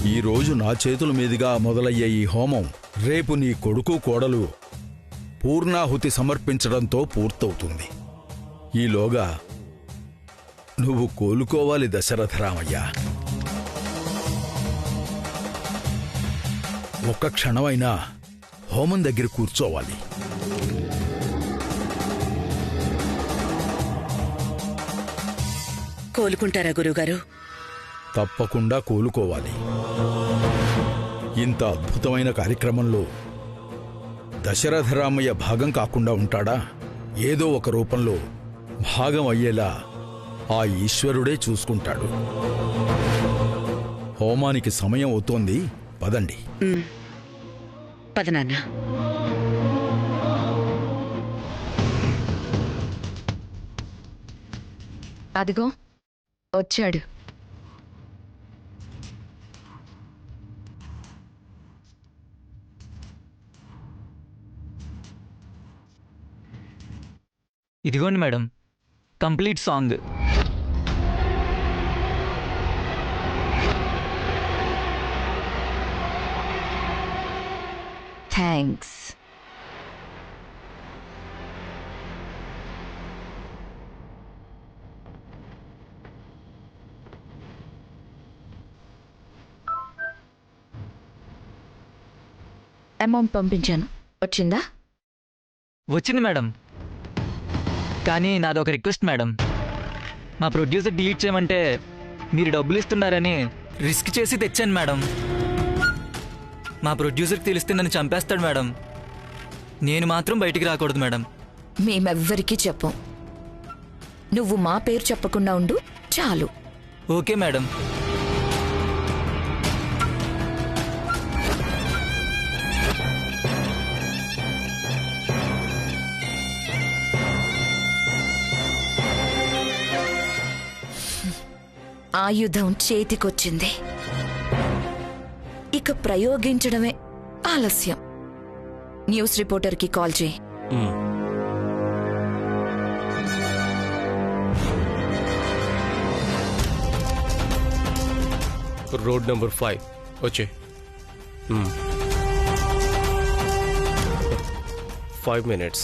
ఈరోజు నా చేతుల మీదుగా మొదలయ్యే ఈ హోమం రేపు నీ కొడుకు కోడలు పూర్ణాహుతి సమర్పించడంతో పూర్తవుతుంది. ఈలోగా నువ్వు కోలుకోవాలి దశరథరామయ్య. ఒక్క క్షణమైనా హోమం దగ్గర కూర్చోవాలి. కోలుకుంటారా గురుగారు? తప్పకుండా కోలుకోవాలి. ఇంత అద్భుతమైన కార్యక్రమంలో దశరథరామయ్య భాగం కాకుండా ఉంటాడా? ఏదో ఒక రూపంలో భాగం అయ్యేలా ఆ ఈశ్వరుడే చూసుకుంటాడు. హోమానికి సమయం అవుతోంది, పదండి. పదనాన్న. అదిగో వచ్చాడు. ఇదిగోండి madam, complete song. Thanks. Amount పంపించాను, వచ్చిందా? వచ్చింది మేడం. కానీ నాదొక రిక్వెస్ట్ మేడం. మా ప్రొడ్యూసర్ డిలీట్ చేయమంటే మీరు డబ్బులు ఇస్తున్నారని రిస్క్ చేసి తెచ్చాను మేడం. మా ప్రొడ్యూసర్కి తెలిస్తే నన్ను చంపేస్తాడు మేడం. నేను మాత్రం బయటికి రాకూడదు మేడం. మేమెవ్వరికీ చెప్పం. నువ్వు మా పేరు చెప్పకుండా ఉండు చాలు. Okay madam. ఆయుధం చేతికొచ్చింది, ఇక ప్రయోగించడమే ఆలస్యం. న్యూస్ రిపోర్టర్కి కాల్ చేయి. రోడ్ నంబర్ 5 వచ్చే 5 minutes.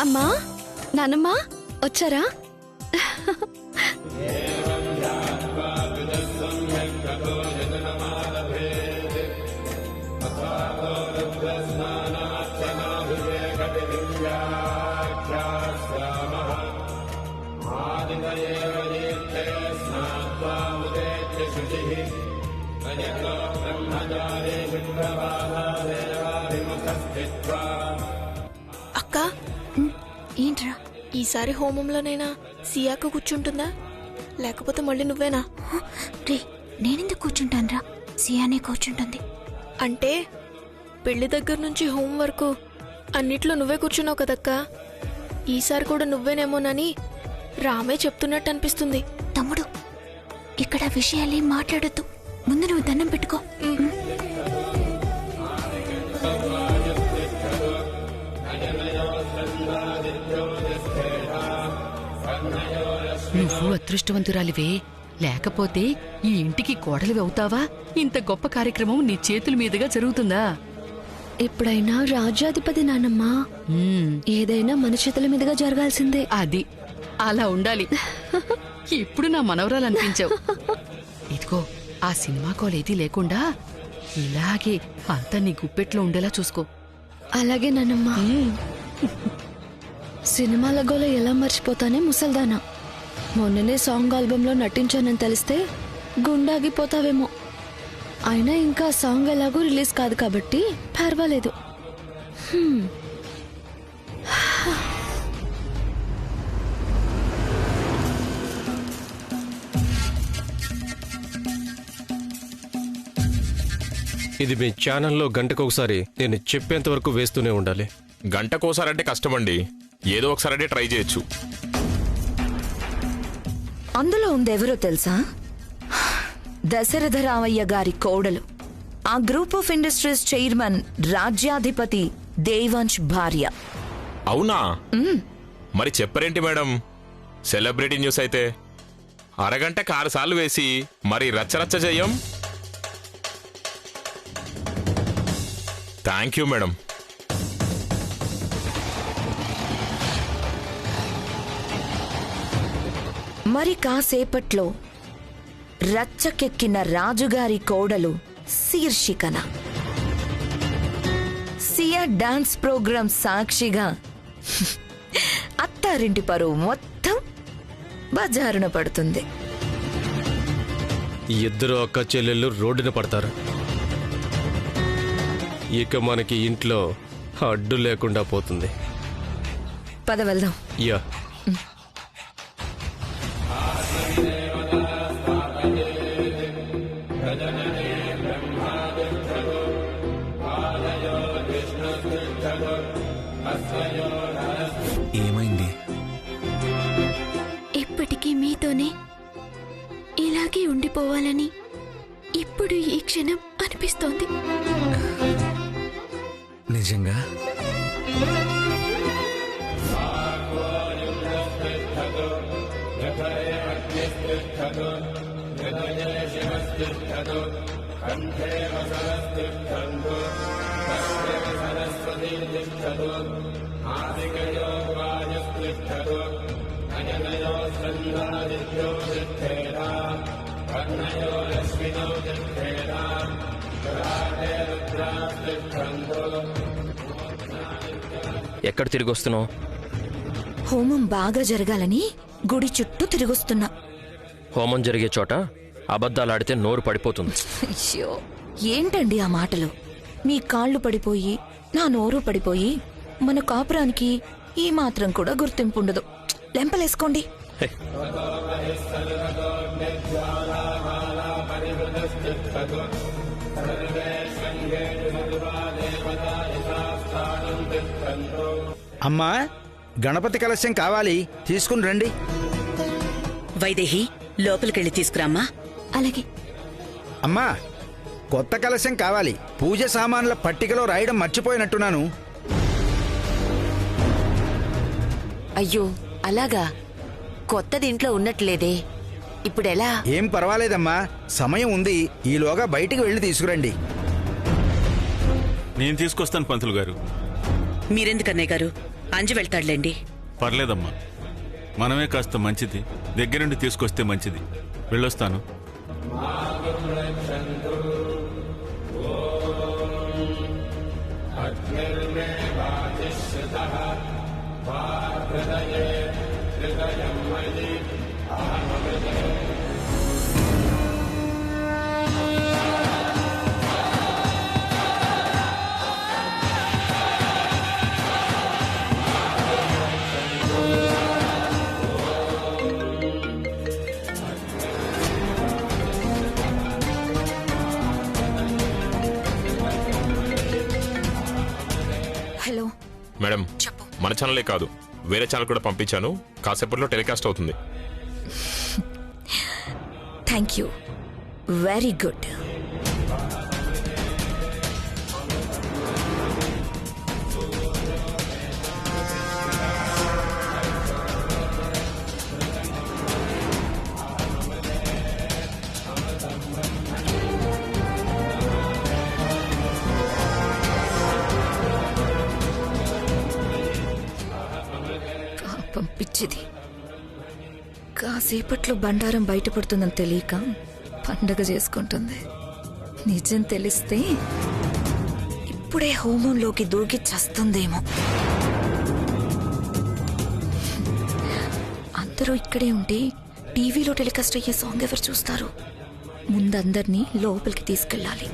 అమ్మా, నానమ్మా వచ్చారా? అక్క, ఏంట్రా? ఈసారి హోమంలోనైనా సియాక కూర్చుంటుందా, లేకపోతే మళ్ళీ నువ్వేనా? రే, నేనెందుకు కూర్చుంటానురా? సియానే కూర్చుంటుంది. అంటే పెళ్లి దగ్గర నుంచి హోం వరకు అన్నిట్లో నువ్వే కూర్చున్నావు కదక్క. ఈసారి కూడా నువ్వేనేమోనని రామే చెప్తున్నట్టు అనిపిస్తుంది. తమ్ముడు, ఇక్కడ విషయాలేం మాట్లాడొద్దు. ముందు నువ్వు దండం పెట్టుకో. నువ్వు అదృష్టవంతురాలివే. లేకపోతే ఈ ఇంటికి కోడలివి అవుతావా? ఇంత గొప్ప కార్యక్రమం నీ చేతుల మీదుగా జరుగుతుందా? ఎప్పుడైనా రాజ్యాధిపతి నానమ్మా, ఏదైనా మన చేతుల మీదుగా జరగాల్సిందే. అది అలా ఉండాలి. ఇప్పుడు నా మనవరాలు అనిపించావు. ఇదిగో, ఆ సినిమా కాల్ ఏదీ లేకుండా ఇలాగే అంతా నీ గుప్పెట్లో ఉండేలా చూసుకో. అలాగే నానమ్మా. సినిమాల గోల ఎలా మర్చిపోతానే ముసల్దానా. మొన్ననే సాంగ్ ఆల్బంలో నటించానని తెలిస్తే గుండాగిపోతావేమో. అయినా ఇంకా సాంగ్ ఎలాగూ రిలీజ్ కాదు కాబట్టి పర్వాలేదు. ఇది మీ ఛానల్లో గంటకొకసారి నేను చెప్పేంత వరకు వేస్తూనే ఉండాలి. గంటకోసారంటే కష్టమండి. ఏదో ఒకసారి ట్రై చేయొచ్చు. అందులో ఉందెవరో తెలుసా? దశరథరామయ్య గారి కోడలు, ఆ group of industries chairman Rajyadhipathi Devansh భార్య. అవునా? మరి చెప్పరేంటి మేడం? సెలబ్రిటీ న్యూస్ అయితే అరగంటకు 6 సార్లు వేసి మరి రచ్చరచ్చ చెయ్యం. Thank you madam. మరి కాసేపట్లో రచ్చకెక్కిన రాజుగారి కోడలు శీర్షికన సియా డాన్స్ ప్రోగ్రాం సాక్షిగా అత్తారింటి పరువు మొత్తం బజారున పడుతుంది. ఇద్దరు అక్క చెల్లెళ్ళు రోడ్డున పడతారు. ఇక మనకి ఇంట్లో అడ్డు లేకుండా పోతుంది. పద వెళ్దాం. యా. ఏమైంది? ఎప్పటికీ మీతోనే ఇలాగే ఉండిపోవాలని ఇప్పుడు ఈ క్షణం అనిపిస్తోంది. నిజంగా? ఎక్కడ తిరిగి వస్తున్నావు? హోమం బాగా జరగాలని గుడి చుట్టూ తిరిగొస్తున్నా. హోమం జరిగే చోట అబద్ధాలాడితే నోరు పడిపోతుంది. అయ్యో, ఏంటండి ఆ మాటలు? మీ కాళ్ళు పడిపోయి నా నోరు పడిపోయి మన కాపురానికి ఈ మాత్రం కూడా గుర్తింపు ఉండదు. లెంపలేసుకోండి. అమ్మా, గణపతి కలశం కావాలి, తీసుకుని రండి. వైదేహి, లోపలికెళ్ళి తీసుకురామ్మా. అలాగే. అమ్మా, కొత్త కలశం కావాలి. పూజ సామాన్ల పట్టికలో రాయడం మర్చిపోయినట్టున్నాను. అయ్యో, అలాగా? కొత్తది ఇంట్లో ఉన్నట్లేదే, ఇప్పుడెలా? ఏం పర్వాలేదమ్మా, సమయం ఉంది. ఈలోగా బయటికి వెళ్ళి తీసుకురండి. నేను తీసుకొస్తాను పంతులు గారు. మీరెందుకన్నయ్య గారు? అంజు వెళ్తాడులేండి. పర్లేదమ్మా, మనమే కాస్త మంచిది దగ్గరుండి తీసుకొస్తే మంచిది. వెళ్ళొస్తాను. హలో మేడం, చెప్పు. మన ఛానలే కాదు, వేరే ఛానల్ కూడా పంపించాను. కాసేపట్లో టెలికాస్ట్ అవుతుంది. Thank you, very good. పాపం పిచ్చిది. కాసేపట్లో బండారం బయటపడుతుందని తెలియక పండగ చేసుకుంటుంది. నిజం తెలిస్తే ఇప్పుడే హోమంలోకి దూకి చస్తుందేమో. అందరూ ఇక్కడే ఉంటే టీవీలో టెలికాస్ట్ అయ్యే సాంగ్ ఎవరు చూస్తారు? ముందందరినీ లోపలికి తీసుకెళ్ళాలి.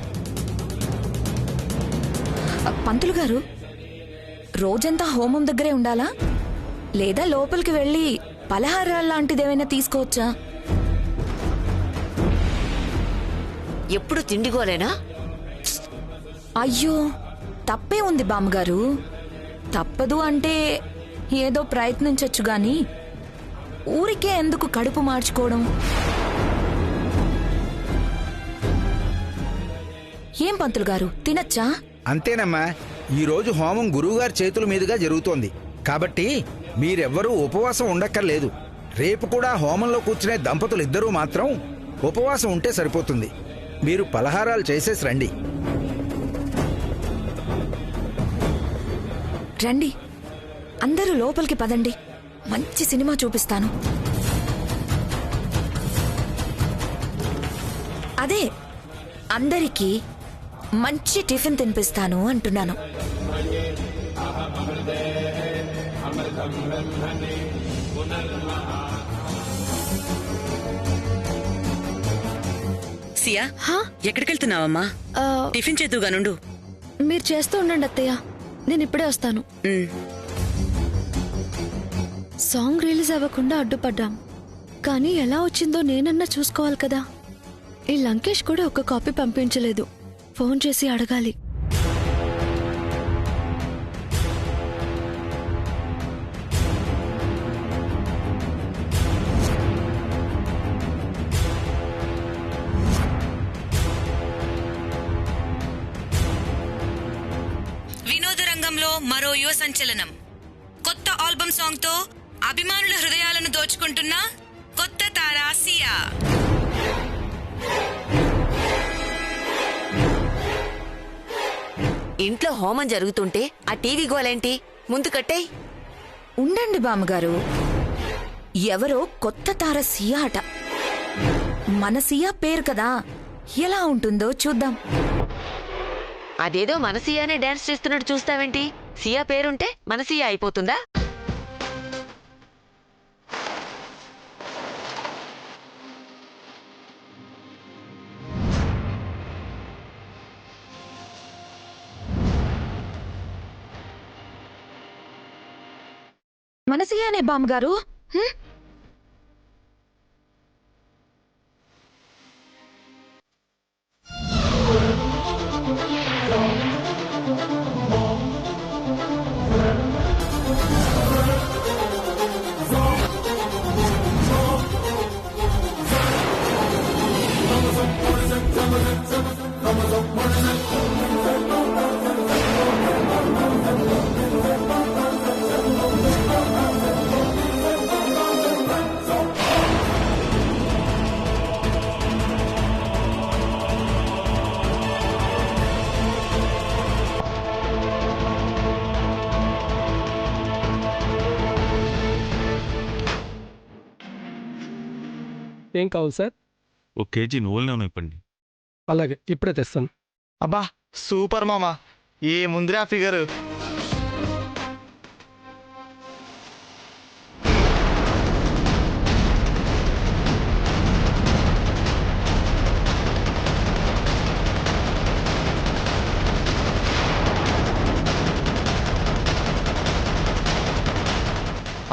పంతులు గారు, రోజంతా హోమం దగ్గరే ఉండాలా? లేదా లోపలికి వెళ్ళి పలహారాలు లాంటిదేమైనా తీసుకోవచ్చా? ఎప్పుడు తిండిగోలేనా? అయ్యో, తప్పే ఉంది బామ్మగారు. తప్పదు అంటే ఏదో ప్రయత్నించొచ్చు గాని ఊరికే ఎందుకు కడుపు మార్చుకోవడం? ఏం పంతులు గారు, తినచ్చా? అంతేనమ్మా, ఈరోజు హోమం గురువుగారి చేతుల మీదుగా జరుగుతోంది కాబట్టి మీరెవ్వరూ ఉపవాసం ఉండక్కర్లేదు. రేపు కూడా హోమంలో కూర్చునే దంపతులిద్దరూ మాత్రం ఉపవాసం ఉంటే సరిపోతుంది. మీరు పలహారాలు చేసేసి రండి. రండి, అందరూ లోపలికి పదండి. మంచి సినిమా చూపిస్తాను. అదే, అందరికీ మంచి టిఫిన్ తినిపిస్తాను అంటున్నాను. సియా, ఎక్కడికెళ్తున్నావమ్మా? టిఫిన్ చేద్దుగానుండు. మీరు చేస్తూ ఉండండి అత్తయ్య, నేను ఇప్పుడే వస్తాను. సాంగ్ రిలీజ్ అవ్వకుండా అడ్డుపడ్డాం, కానీ ఎలా వచ్చిందో నేనన్నా చూసుకోవాలి కదా. ఈ లంకేష్ కూడా ఒక కాపీ పంపించలేదు. ఫోన్ చేసి అడగాలి. వినోద రంగంలో మరో యువ సంచలనం. కొత్త ఆల్బమ్ సాంగ్ తో అభిమానుల హృదయాలను దోచుకుంటున్న కొత్త తార సియా. ఇంట్లో హోమం జరుగుతుంటే ఆ టీవీ గోలేంటి? ముందు కట్టేయ్. ఉండండి బామ్మగారు, ఎవరో కొత్త తార సియా అట. మన సియా పేరు కదా, ఎలా ఉంటుందో చూద్దాం. అదేదో మన సియానే డాన్స్ చేస్తున్నట్టు చూస్తావేంటి? సియా పేరుంటే మన సియా అయిపోతుందా? మన సియానే బామ్మగారు. ఏం కావాలి సార్? 1 కేజీ నువ్వుల నూనె ఇవ్వండి. అలాగే, ఇప్పుడే తెస్తాను. అబ్బా సూపర్ మామా, ఏ ముందురా ఫిగరు.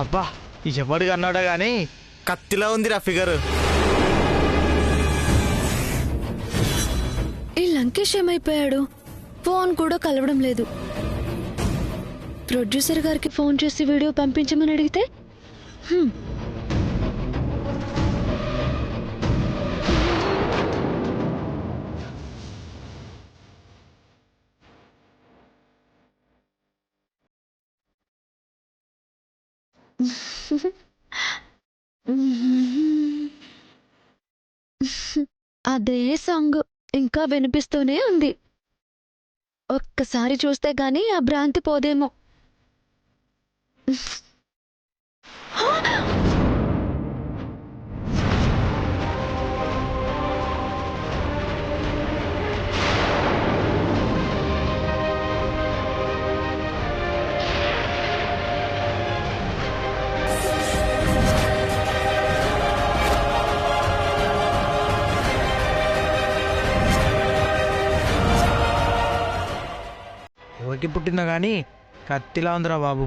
అబ్బా ఎవడు అన్నాడా గానీ కత్తిలా ఉందిరా ఫిగరు. ఈ లంకేష్ ఏమైపోయాడు? ఫోన్ కూడా కలవడం లేదు. ప్రొడ్యూసర్ గారికి ఫోన్ చేసి వీడియో పంపించమని అడిగితే అదే సాంగ్ ఇంకా వినిపిస్తూనే ఉంది. ఒక్కసారి చూస్తే గాని ఆ భ్రాంతి పోదేమో. ఎవరికి పుట్టిందో కానీ కత్తిలా ఉందిరా బాబు.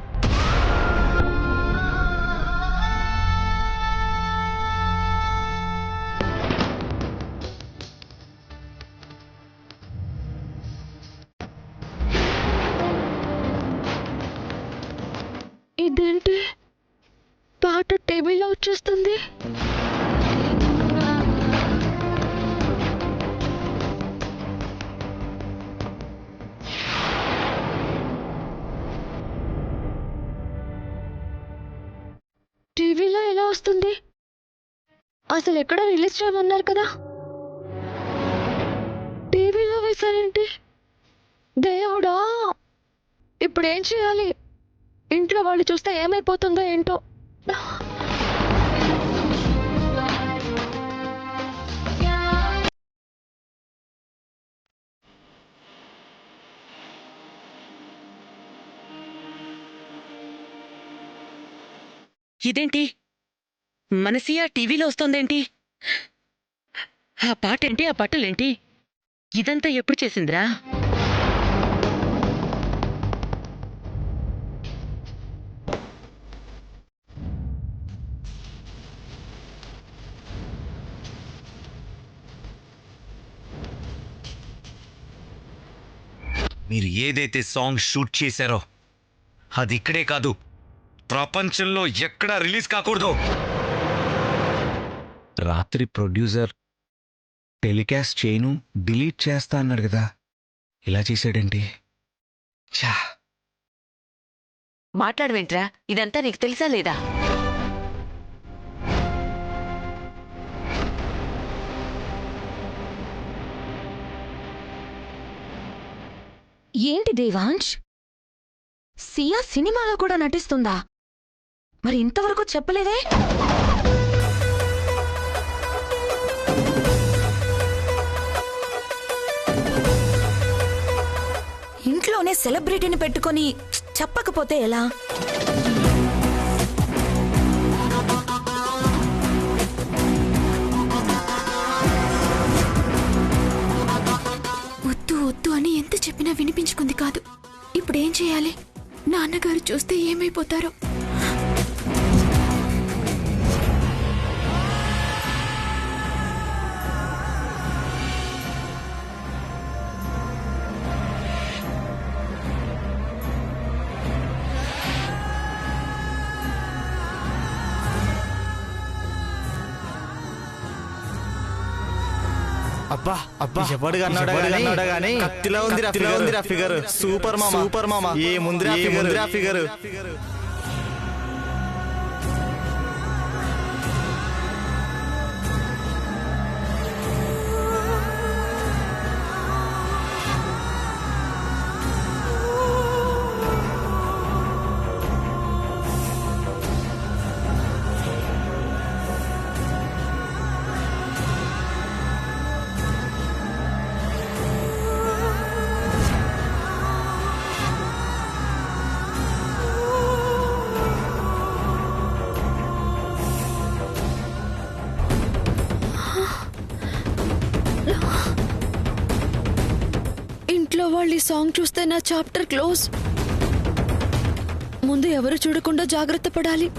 ఇదేంటి పాట టీవీలో వచ్చేస్తుంది? టీవీలో ఎలా వస్తుంది? అసలు ఎక్కడ రిలీజ్ చేయమన్నారు కదా, టీవీలో వేశారేంటి? దేవుడా, ఇప్పుడు ఏం చేయాలి? ఇంట్లో వాళ్ళు చూస్తే ఏమైపోతుందో ఏంటో. ఇదేంటి మనసియా టీవీలో వస్తోందేంటి? ఆ పాటేంటి, ఆ బట్టలేంటి? ఇదంతా ఎప్పుడు చేసిందిరా? మీరు ఏదైతే సాంగ్ షూట్ చేశారో అది ఇక్కడే కాదు, ప్రపంచంలో ఎక్కడా రిలీజ్ కాకూడదు. రాత్రి ప్రొడ్యూసర్ టెలికాస్ట్ చేయను, డిలీట్ చేస్తా అన్నాడు కదా, ఇలా చేశాడేంటి? ఛా! మాట్లాడవేంట్రా? ఇదంతా నీకు తెలుసా లేదా? ఏంటి దేవాంశ్, సియా సినిమాలో కూడా నటిస్తుందా? మరి ఇంతవరకు చెప్పలేదే? ఇంట్లోనే సెలబ్రిటీని పెట్టుకొని చెప్పకపోతే ఎలా? వద్దు వద్దు అని ఎంత చెప్పినా వినిపించుకుంది కాదు. ఇప్పుడేం చేయాలి? నాన్నగారు చూస్తే ఏమైపోతారో. అబ్బా అబ్బా, ఎవడు అన్నాడా గానీ కత్తిలా ఉంది రా ఫిగర్. సూపర్ మామ, ఏ ముందురా ఫిగర్. ఇంట్లో వాళ్ళు ఈ సాంగ్ చూస్తే నా చాప్టర్ క్లోజ్. ముందు ఎవరు చూడకుండా జాగ్రత్త పడాలి.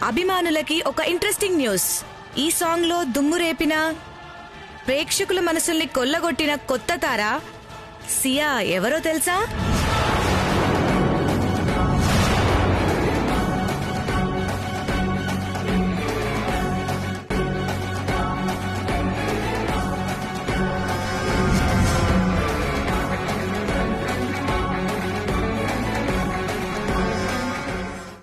అభిమానులకి ఒక ఇంట్రెస్టింగ్ న్యూస్. ఈ సాంగ్ లో దుమ్ము రేపిన, ప్రేక్షకుల మనసుల్ని కొల్లగొట్టిన కొత్త తార సియా ఎవరో తెలుసా?